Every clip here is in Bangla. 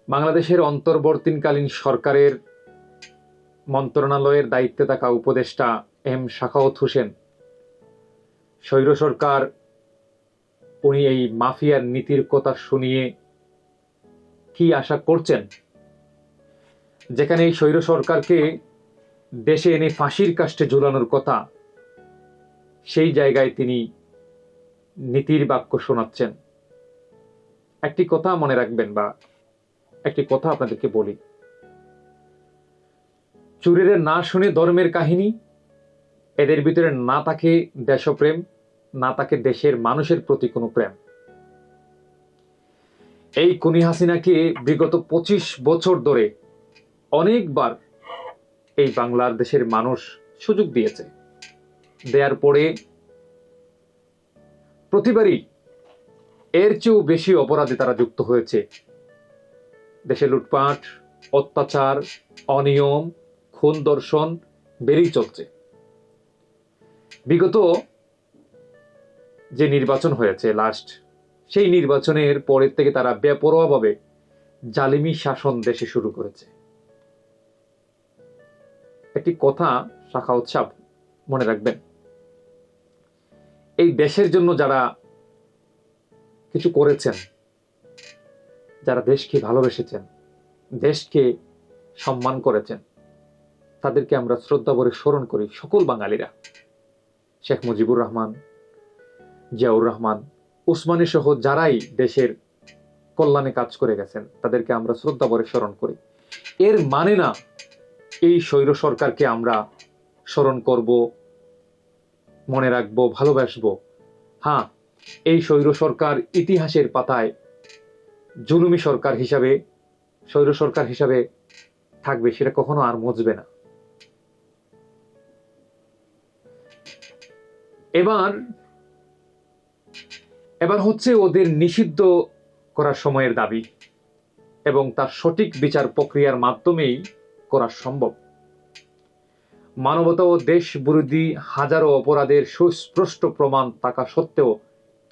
বাংলাদেশের অন্তর্বর্তীকালীন সরকারের মন্ত্রণালয়ের দায়িত্বে থাকা উপদেষ্টা এম সাখাওয়াত হোসেন স্বৈর সরকার উনি এই মাফিয়ার নীতির কথা শুনিয়ে কি আশা করছেন, যেখানে এই স্বৈর সরকারকে দেশে এনে ফাঁসির কাষ্ঠে ঝুলানোর কথা, সেই জায়গায় তিনি নীতির বাক্য শোনাচ্ছেন। একটি কথা মনে রাখবেন, বা একটি কথা আপনাদেরকে বলি, চুরের না শুনে ধর্মের কাহিনী, এদের ভিতরে না থাকে দেশপ্রেম, না থাকে দেশের মানুষের প্রতি কোনো প্রেম। এই খুনি হাসিনাকে বিগত 25 বছর ধরে অনেকবার এই বাংলার দেশের মানুষ সুযোগ দিয়েছে, দেওয়ার পরে প্রতিবারই এর চেয়েও বেশি অপরাধে তারা যুক্ত হয়েছে। দেশে লুটপাট, অত্যাচার, অনিয়ম, খুন ধর্ষণ বেড়েই চলছে। বিগত যে নির্বাচন হয়েছে লাস্ট, সেই নির্বাচনের পরের থেকে তারা বেপরোয়াভাবে জালিমি শাসন দেশে শুরু করেছে। একটি কথা সাখাওয়াত সাহেব মনে রাখবেন, এই দেশের জন্য যারা কিছু করেছেন, যারা দেশকে ভালোবেসেছেন, দেশকে সম্মান করেছেন, তাদেরকে আমরা শ্রদ্ধা ভরে স্মরণ করি সকল বাঙালিরা। শেখ মুজিবুর রহমান, জিয়াউর রহমান, উসমানী সহ যারাই দেশের কল্যাণে কাজ করে গেছেন, তাদেরকে আমরা শ্রদ্ধা ভরে স্মরণ করি। এর মানে না এই স্বৈর সরকারকে আমরা স্মরণ করব, মনে রাখবো, ভালোবাসবো। হ্যাঁ, এই স্বৈর সরকার ইতিহাসের পাতায় জুলুমি সরকার হিসাবে, স্বৈর সরকার হিসাবে থাকবে, সেটা কখনো আর মুছবে না। এবার হচ্ছে ওদের নিষিদ্ধ করার সময়ের দাবি, এবং তার সঠিক বিচার প্রক্রিয়ার মাধ্যমেই করা সম্ভব। মানবতা ও দেশ বিরোধী হাজারো অপরাধের সুস্পষ্ট প্রমাণ থাকা সত্ত্বেও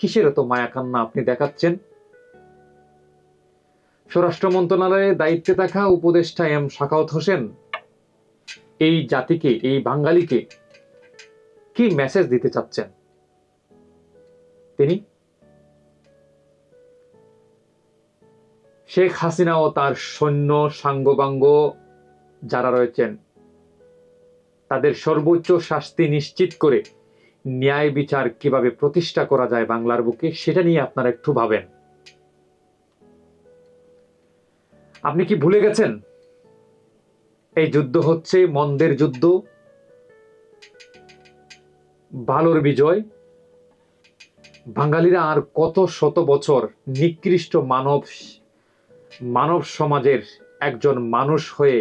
কিসের এত মায়াকান্না আপনি দেখাচ্ছেন? স্বরাষ্ট্র মন্ত্রণালয়ের দায়িত্বে থাকা উপদেষ্টা এম সাখাওয়াত হোসেন এই জাতিকে, এই বাঙালিকে কি মেসেজ দিতে চাচ্ছেন? তিনি শেখ হাসিনা ও তার সৈন্য সাঙ্গপাঙ্গ যারা রয়েছেন, তাদের সর্বোচ্চ শাস্তি নিশ্চিত করে ন্যায় বিচার কিভাবে প্রতিষ্ঠা করা যায় বাংলার বুকে, সেটা নিয়ে আপনারা একটু ভাবেন। আপনি কি ভুলে গেছেন এই যুদ্ধ হচ্ছে মন্দের যুদ্ধ, ভালোর বিজয়? বাঙালিরা আর কত শত বছর নিকৃষ্ট মানব সমাজের একজন মানুষ হয়ে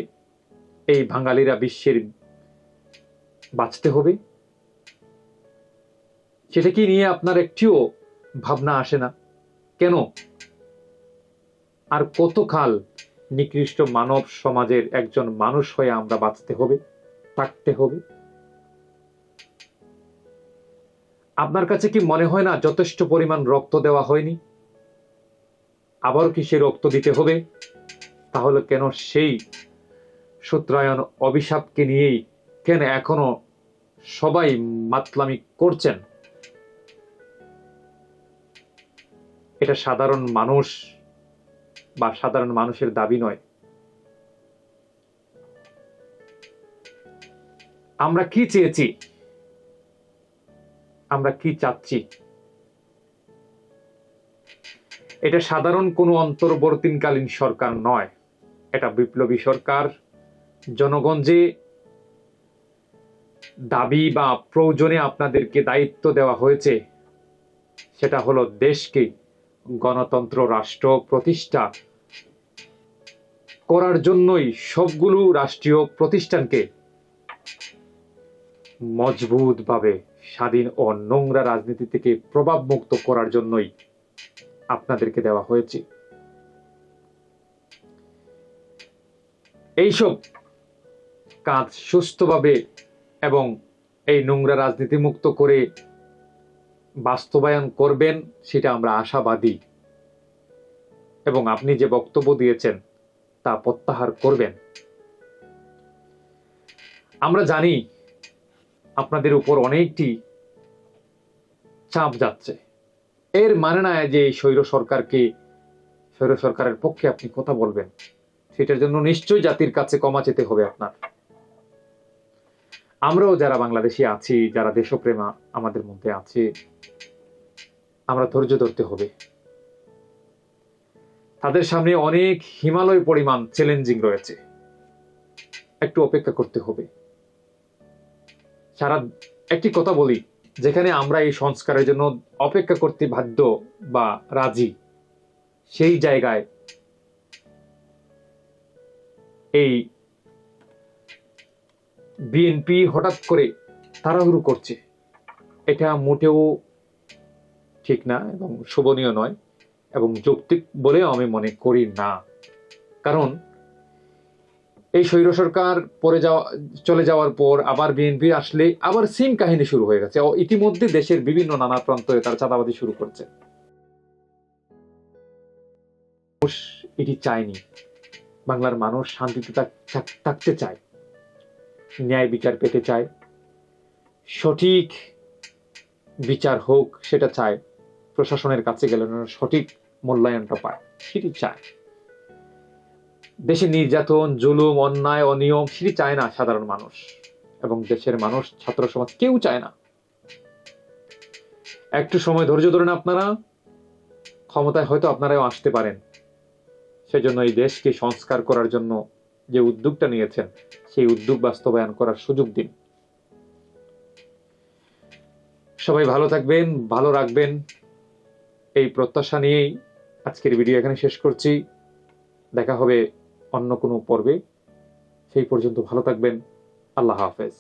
এই বাঙালিরা বিশ্বের বাঁচতে হবে? সেটা কি নিয়ে আপনার একটিও ভাবনা আসে না? কেন আর কতকাল নিকৃষ্ট মানব সমাজের একজন মানুষ হয়ে আমরা বাঁচতে হবে, থাকতে হবে? আপনার কাছে কি মনে হয় না যথেষ্ট পরিমাণ রক্ত দেওয়া হয়নি? আবার কি সে রক্ত দিতে হবে? তাহলে কেন সেই সূত্রায়ন অভিশাপকে নিয়েই কেন এখনো সবাই মাতলামি করছেন? এটা সাধারণ মানুষ বা সাধারণ মানুষের দাবি নয়। আমরা কি চেয়েছি, আমরা কি চাচ্ছি? এটা সাধারণ কোনো অন্তর্বর্তীকালীন সরকার নয়, এটা বিপ্লবী সরকার। জনগণ যে দাবি বা প্রয়োজনে আপনাদেরকে দায়িত্ব দেওয়া হয়েছে, সেটা হলো দেশকে গণতন্ত্র রাষ্ট্র প্রতিষ্ঠা করার জন্যই, সবগুলো রাষ্ট্রীয় প্রতিষ্ঠানকে মজবুতভাবে স্বাধীন ও নোংরা রাজনীতি থেকে প্রভাব মুক্ত করার জন্যই আপনাদেরকে দেওয়া হয়েছে। এইসব কাজ সুস্থভাবে এবং এই নোংরা রাজনীতি মুক্ত করে বাস্তবায়ন করবেন, সেটা আমরা আশাবাদী। এবং আপনি যে বক্তব্য দিয়েছেন, তা প্রত্যাহার করবেন। আমরা জানি আপনাদের উপর অনেকটি চাপ যাচ্ছে, এর মানে না যে স্বৈর সরকারের পক্ষে আপনি কথা বলবেন। সেটার জন্য নিশ্চয়ই জাতির কাছে ক্ষমা চেতে হবে আপনার। আমরাও যারা বাংলাদেশি আছি, যারা দেশপ্রেমা আমাদের মধ্যে আছে, আমরা ধৈর্য ধরতে হবে। তাদের সামনে অনেক হিমালয় পরিমাণ চ্যালেঞ্জিং রয়েছে, একটু অপেক্ষা করতে হবে। সারা একটি কথা বলি, যেখানে আমরা এই সংস্কারের জন্য অপেক্ষা করতে বাধ্য বা রাজি, সেই জায়গায় এই বিএনপি হঠাৎ করে তাড়াহুড়ো করছে, এটা মোটেও ঠিক না এবং শোভনীয় নয় এবং যৌক্তিক বলেও আমি মনে করি না। কারণ এই স্বৈর সরকার চলে যাওয়ার পর আবার বিএনপি আসলে আবার সেম কাহিনী শুরু হয়ে গেছে। ইতিমধ্যে দেশের বিভিন্ন নানা প্রান্তে তার চাঁদাবাদি শুরু করছে। এটি চায়নি, বাংলার মানুষ শান্তিতে থাকতে চায়, ন্যায় বিচার পেতে চায়, সঠিক বিচার হোক সেটা চায়, প্রশাসনের কাছে গেলে সঠিক মূল্যায়নটা পায় সেটি চায়। দেশে নির্যাতন, জুলুম, অন্যায়, অনিয়ম সেটি চায় না সাধারণ মানুষ, এবং দেশের মানুষ, ছাত্র সমাজ কেউ চায় না। একটু সময় ধৈর্য ধরেন, আপনারা ক্ষমতায় হয়তো আপনারাও আসতে পারেন। সেজন্য এই দেশকে সংস্কার করার জন্য যে উদ্যোগটা নিয়েছেন, সেই উদ্যোগ বাস্তবায়ন করার সুযোগ দিন। সবাই ভালো থাকবেন, ভালো রাখবেন, এই প্রত্যাশা নিয়েই আজকের ভিডিও এখানে শেষ করছি। দেখা হবে অন্য কোনো পর্বে। সেই পর্যন্ত ভালো থাকবেন। আল্লাহ হাফেজ।